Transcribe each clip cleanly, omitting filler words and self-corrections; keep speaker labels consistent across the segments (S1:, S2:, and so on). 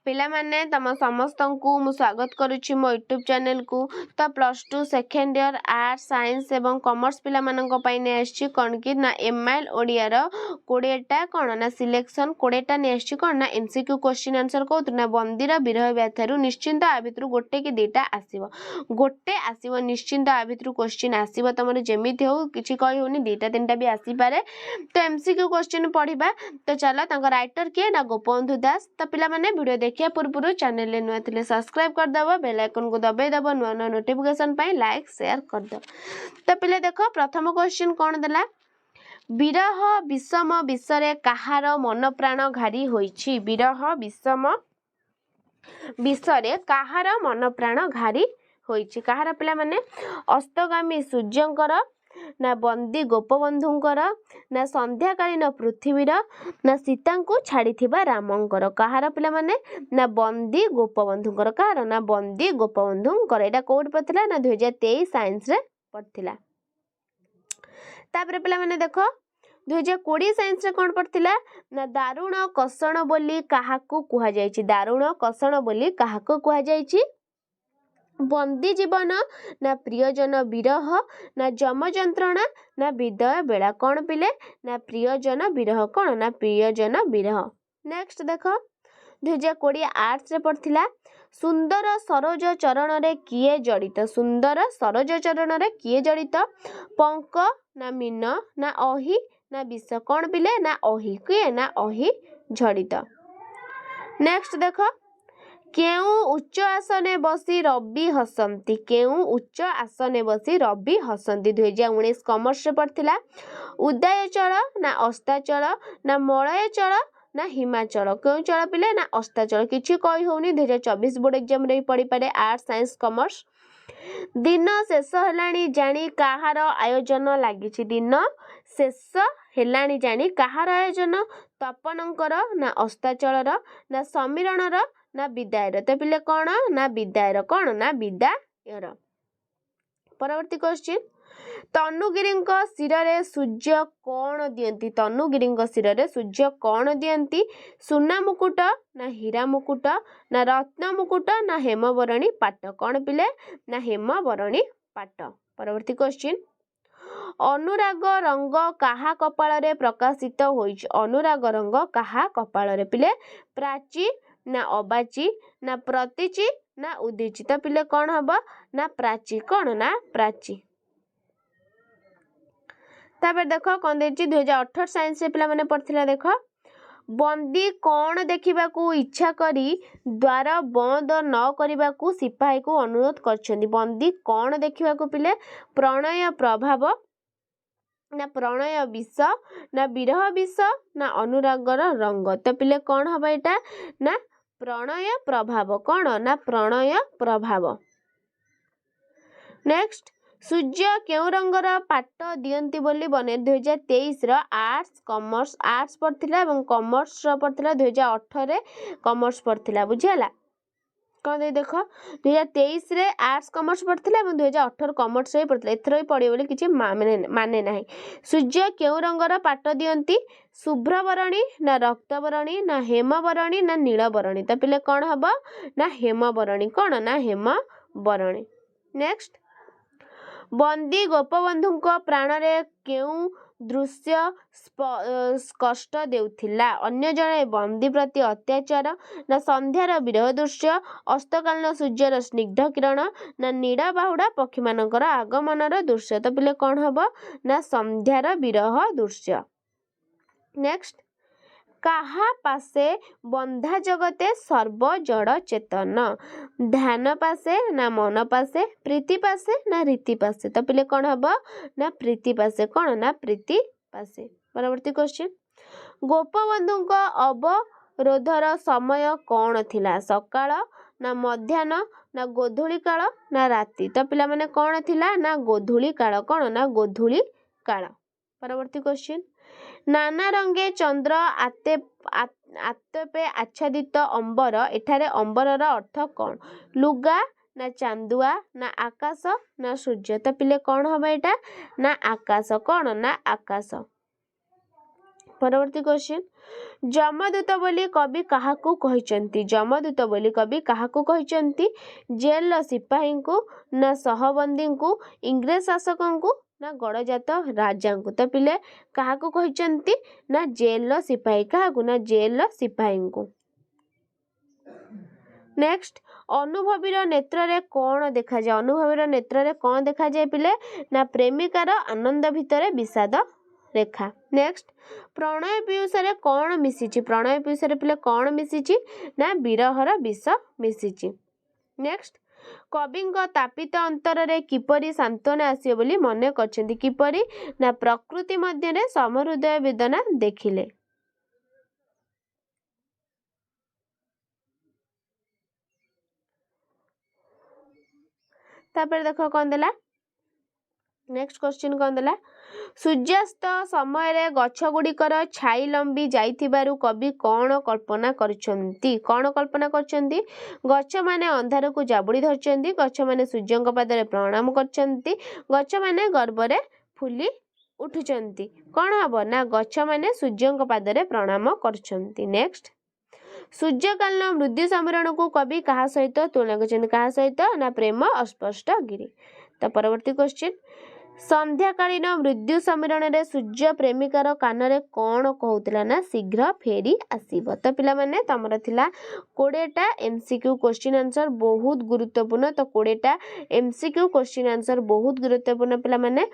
S1: पिला माने तम समस्त को मु स्वागत करुच्ची मो यूट्यूब चैनल को। तो +2 सेकेंड ईयर आर्ट्स साइंस एवं कॉमर्स पिला मानक पई ने आछि कोन कि ना एमआईएल ओडिया रो 20टा कोन ना सिलेक्शन 20टा ने आछि कोन ना एमसीक्यू क्वेश्चन आंसर को ना बंदीर विरह व्याथारु निश्चिंत आ भितरु गोटे कि दुईटा आसीबो गोटे आसीबो निश्चिंत आ भितरु क्वेश्चन आसीबो तमर जेमिति हो किछि कहि होनी दुईटा तीनटा भी आसी पारे। तो एमसीक्यू क्वेश्चन पढिबा। तो चलो तांको राइटर के ना गोपबंधु दास। तो पिला माने वीडियो देखिया पूर्व चैनल ले नुआ थिले सब्सक्राइब कर दबो बेल आइकन को दबाई दबो नुआ नुआ नोटिफिकेशन पाई लाइक शेयर कर दो। तो पिले देखो प्रथम क्वेश्चन कोन देला विरह विषम विषरे कहार मन प्राण घारी होईछि। विरह विषम विषरे कहार मन प्राण घारी होईछि। कहार पिला माने अस्तगामी सूर्यंकर ना बंदी गोपबंधुंकर ना संध्याकालीन पृथ्वीर ना सीता को छाड़ीथिबा रामंकर। कहार पिला माने ना बंदी गोपबंधुंकर। कहार ना बंदी गोपबंधुंकर। एटा कोड पड़थिला ना 2023 साइंस रे पड़थिला। तापर पिला माने देखो 2020 साइंस रे कोन पड़थिला ना दारुण कषण बोली काहाकू कुहा जायछि। दारुण कषण बोली काहाकू कुहा जायछि। बंदी जीवन ना प्रियजन विरह ना जम जंत्रणा ना विदय बेला। कौन पिले ना प्रियजन विरह। कौन ना प्रियजन विरह। नेक्स्ट देखो 2020 आर्ट्स रे पड़थिला सुंदर सरोज चरण रे किए जड़ित। सुंदर सरोज चरण रे किए जड़ित पंक ना मीन ना अहि ना विष। कौन पिले ना अहि किए ना अहि जड़ित। नेक्स्ट देखो केउ उच्च आसने बसी रवि हसंती। केउ उच्च आसने बसी रवि हसंती 2019 कॉमर्स रे पड़थिला उदयचल ना अस्ताचल ना मलयचल ना हिमाचल। केउ चल पिले ना अस्ताचल। किछि कहि होनी 2024 बोर्ड एग्जाम रे पड़ी पारे आर्ट्स साइंस कॉमर्स। दिन शेष हेलाणी जानी काहार आयोजन लागिछि। दिन शेष हेलाणी जानी काहार आयोजन तपनंकर ना अस्ताचलर ना समीरणर ना विदायर। तो पिले कौन ना विदायर। कौन ना विदायर। परवर्ती क्वेश्चन तनुगिरी शिरे सूर्य कौन दियंती। तनुगिरी शिरे सूर्य कौन दियंती सुना मुकुट ना हीरा मुकुट ना रत्न मुकुट ना हेमबरणी पाट। कौन पिले ना हेमबरणी पाट। परवर्ती क्वेश्चन अनुराग रंग काहा कपाल रे प्रकाशित होइछ। अनुराग रंग काहा कपाल रे पिले प्राची ना अबाची ना प्रतीची ना उदीची। तो पिले कौन हबो ना प्राची। कौन ना प्राची। तापर देखो कौन देछि 2018 साइंस रे पिला माने पढ़थिला। देखो बंदी कौन देखिबा को इच्छा करी द्वार बंद न करिबा को सिपाही को अनुरोध करछन्ती। बंदी कौन देखिबा को पिले प्रणय प्रभाव ना प्रणय विष ना विरह विष ना अनुरागर रंग। तो पिले कौन हबो एटा ना प्रणय प्रभाव। कौन ना प्रणय प्रभाव। नेक्स्ट सूर्य केउ रंगर पाट दियंती बोली बने 2023 रो आर्ट्स कॉमर्स आर्ट्स पढ़थिला एवं कॉमर्स रो पढ़थिला 2018 रे कॉमर्स पढ़थिला बुझियाला। कौन दे देखो 2023 रे आर्ट्स कॉमर्स पढ़थिला एवं 2018 कॉमर्स रे पढ़थिला। एथरो ही पढ़ियो बोली किछि माने नाही। सूर्य केउ रंगर पाट दियंती शुभ्रबरणी ना रक्तबरणी ना हेमबरणी ना नीलबरणी। तो पिले कौन हबो ना हेमबरणी। कौन ना हेमबरणी। नेक्स्ट बंदी गोपबंधुंको प्राण रे केउ दृश्य कष्ट देउथिला। अन्य जने बंदी प्रति अत्याचार ना संध्यार विरह दृश्य अस्तकालीन सूर्यर स्निग्ध किरण ना नीड़ा बाहुड़ा पक्षी मानकर आगमनर दृश्य। तो पिले कौन हबो ना संध्यार विरह दृश्य। नेक्स्ट काहा पासे बंधा जगते सर्व जड़ चेतन। ध्यान पासे ना मन पासे प्रीति पासे ना रीति पासे। तो पिले कौन हबो ना प्रीति पासे। कौन ना प्रीति पासे। परवर्ती क्वेश्चन गोपबंधुंको अवरोधर समय कौन थिला। सकाळ ना मध्याह्न ना गोधूली काल ना राति। तो पिला माने कौन थिला ना गोधूली काल। कौन ना गोधूली काल। परवर्ती क्वेश्चन नाना रंगे चंद्र आतपे आच्छादित अंबर। एठारे अंबरर अर्थ कौन लुगा ना चांदुआ ना आकाश ना सूर्य। तो पिले कौन हबो एटा ना आकाश। कौन ना आकाश। परवर्ती क्वेश्चन जमदूत बोली कवि काहाकू कहिचंती जमदूत बोली कवि काहाकू कहिचंती जेल सिपाही को ना सहबंदी को इंग्रेज शासकों को ना गड़जात राजा को तो पिले काहाकू कहिचंती ना जेल सिपाही काहाकू ना जेल सिपाही को नेक्स्ट अनुभवीर नेत्र रे कौन देखा जाए अनुभवीर नेत्र रे कौन देखा जाए पिले ना प्रेमिकार आनंद भितर विषाद रेखा नेक्स्ट प्रणय पीयूष रे कौन मिसिची प्रणय पीयूष रे पिले कौन मिसिची ना विरहर विष मिसिची नेक्स्ट कविंक तापित अंतर रे किपरि सांत्वना आसियो बोली मने करछन्ती किपरि ना प्रकृति मध्य रे समहृदय वेदना देखिले तापर देखो कौन देला नेक्स्ट क्वेश्चन कौन देला सूर्यास्त समय रे गछ गुड़िकर छाई लंबी जाइथिबारु कवि कौन कल्पना करछन्ती कौन कल्पना करछन्ती गछ माने अंधार को जाबुड़ी धरछन्ती गछ माने सूर्यंक पादरे प्रणाम करछन्ती गछ माने गर्व रे फुली उठुचन्ती कौन हबो ना गछ माने सूर्यंक पादरे प्रणाम करछन्ती नेक्स्ट सूर्यकालीन मृत्यु समरण को कवि कहा सहित तुलना करछन्ती कहा सहित ना प्रेम अस्पष्ट गिरी तो परवर्ती क्वेश्चन संध्याकालीन मृत्यु समरण रे सूर्य प्रेमिकार कान रे कौन कहउतला ना शीघ्र फेरी आसीबो तो पिला माने तमरा थिला 20टा एमसीक्यू क्वेश्चन आंसर बहुत गुरुत्वपूर्ण तो 20टा एमसीक्यू क्वेश्चन आंसर बहुत गुरुत्वपूर्ण पिला माने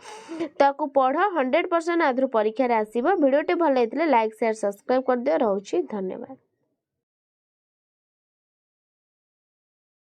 S1: ताकू पढ़ 100% आधुर परीक्षा रे आसीबो वीडियो टे भल लाइक शेयर सब्सक्राइब कर दियो रहउची धन्यवाद।